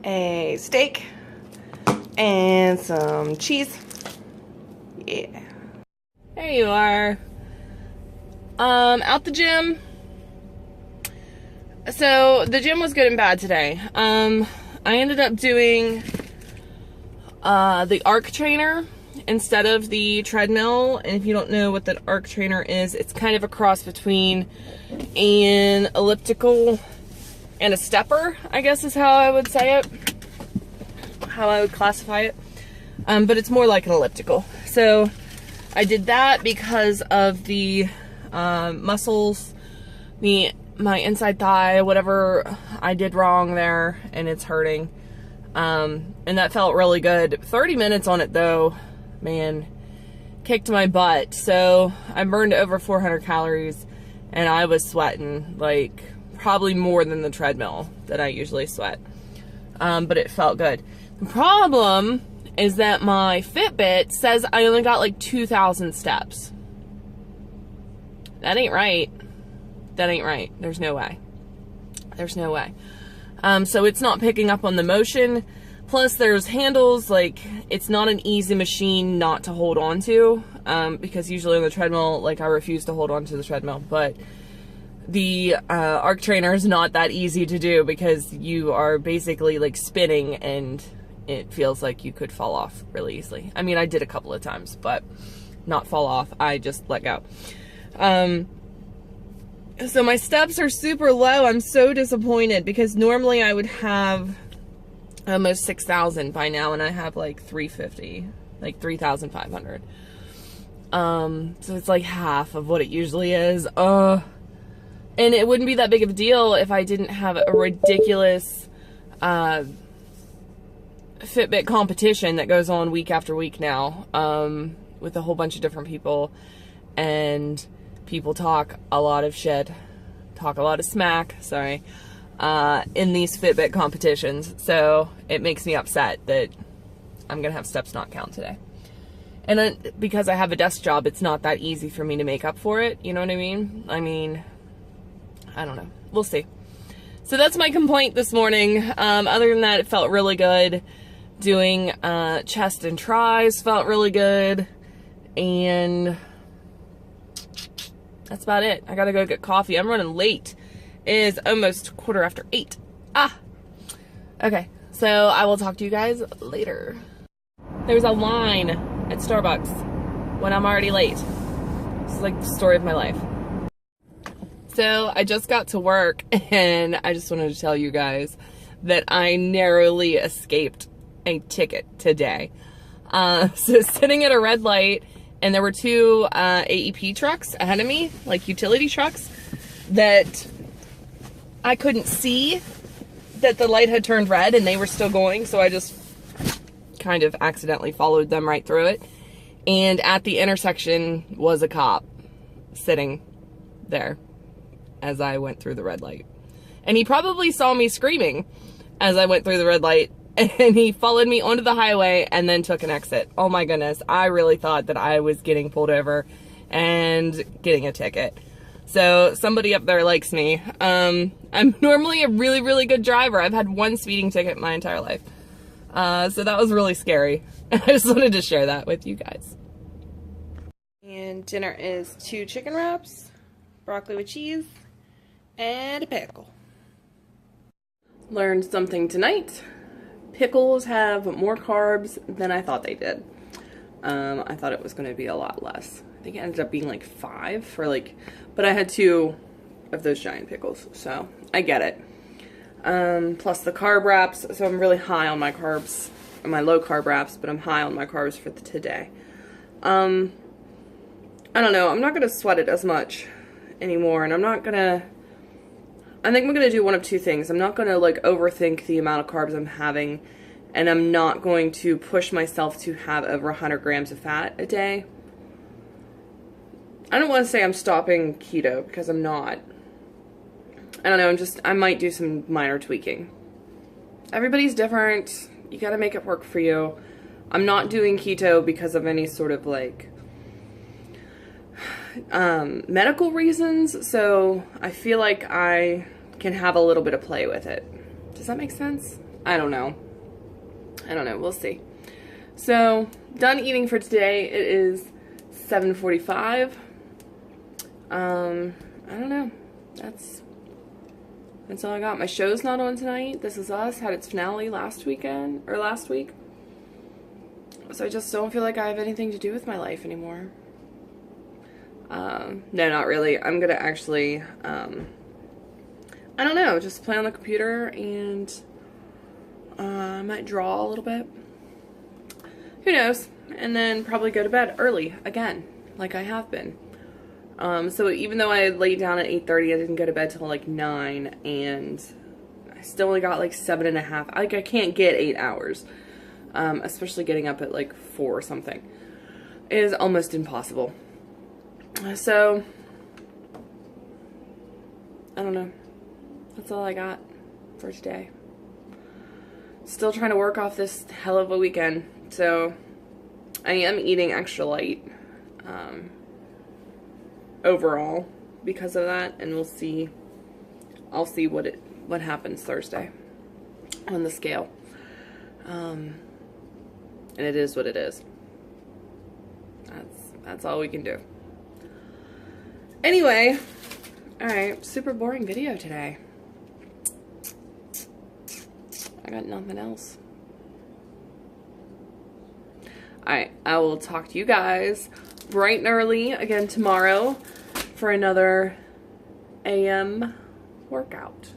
a steak and some cheese. Yeah. There you are. Out the gym. So the gym was good and bad today. I ended up doing the arc trainer instead of the treadmill. And if you don't know what the arc trainer is, it's kind of a cross between an elliptical and a stepper, I guess is how I would say it, how I would classify it. But it's more like an elliptical. So I did that because of the muscles, my inside thigh, whatever I did wrong there, and it's hurting. And that felt really good. 30 minutes on it though, man, kicked my butt. So I burned over 400 calories and I was sweating like probably more than the treadmill that I usually sweat. But it felt good. The problem is that my Fitbit says I only got like 2,000 steps. That ain't right. That ain't right. There's no way. There's no way. So it's not picking up on the motion. Plus there's handles, like it's not an easy machine not to hold on to, because usually on the treadmill, like I refuse to hold on to the treadmill, but the arc trainer is not that easy to do because you are basically like spinning and it feels like you could fall off really easily. I mean, I did a couple of times, but not fall off. I just let go. So my steps are super low. I'm so disappointed because normally I would have almost 6,000 by now and I have like 350, like 3,500. So it's like half of what it usually is. And it wouldn't be that big of a deal if I didn't have a ridiculous Fitbit competition that goes on week after week now, with a whole bunch of different people, and people talk a lot of shit, talk a lot of smack, sorry, in these Fitbit competitions. So it makes me upset that I'm gonna have steps not count today. And because I have a desk job, it's not that easy for me to make up for it, you know what I mean? I don't know. We'll see. So that's my complaint this morning. Other than that, it felt really good. Doing chest and tries felt really good. And that's about it. I gotta go get coffee. I'm running late. It is almost 8:15. Okay, so I will talk to you guys later. There's a line at Starbucks when I'm already late. This is like the story of my life. So I just got to work and I just wanted to tell you guys that I narrowly escaped a ticket today. So sitting at a red light, and there were two AEP trucks ahead of me, like utility trucks, that I couldn't see that the light had turned red and they were still going, so I just kind of accidentally followed them right through it. And at the intersection was a cop sitting there as I went through the red light. And he probably saw me screaming as I went through the red light, and he followed me onto the highway and then took an exit. Oh my goodness, I really thought that I was getting pulled over and getting a ticket. So somebody up there likes me. I'm normally a really, really good driver. I've had one speeding ticket my entire life. So that was really scary. I just wanted to share that with you guys. And dinner is 2 chicken wraps, broccoli with cheese, and a pickle. Learned something tonight. Pickles have more carbs than I thought they did. I thought it was going to be a lot less. I think it ended up being like 5 for like, but I had 2 of those giant pickles, so I get it. Plus the carb wraps, so I'm really high on my carbs, my low carb wraps, but I'm high on my carbs for today. I don't know, I'm not going to sweat it as much anymore, and I'm not going to, I think I'm going to do one of two things. I'm not going to like overthink the amount of carbs I'm having, and I'm not going to push myself to have over 100 grams of fat a day. I don't want to say I'm stopping keto because I'm not. I don't know, I might do some minor tweaking. Everybody's different. You got to make it work for you. I'm not doing keto because of any sort of like medical reasons, so I feel like I can have a little bit of play with it. Does that make sense? I don't know. We'll see. So, done eating for today. It is 7:45. I don't know. That's all I got. My show's not on tonight. This Is Us had its finale last week. So I just don't feel like I have anything to do with my life anymore. No, not really. I'm gonna actually, I don't know, just play on the computer and I might draw a little bit. Who knows? And then probably go to bed early again, like I have been. So even though I laid down at 8:30, I didn't go to bed till like 9, and I still only got like 7.5. Like, I can't get 8 hours, especially getting up at like 4 or something. It is almost impossible. So, I don't know. That's all I got for today. Still trying to work off this hell of a weekend. So, I am eating extra light. Overall because of that, and we'll see. I'll see what happens Thursday on the scale. And it is what it is. That's all we can do. Anyway, alright, super boring video today. I got nothing else. Alright, I will talk to you guys bright and early again tomorrow for another AM workout.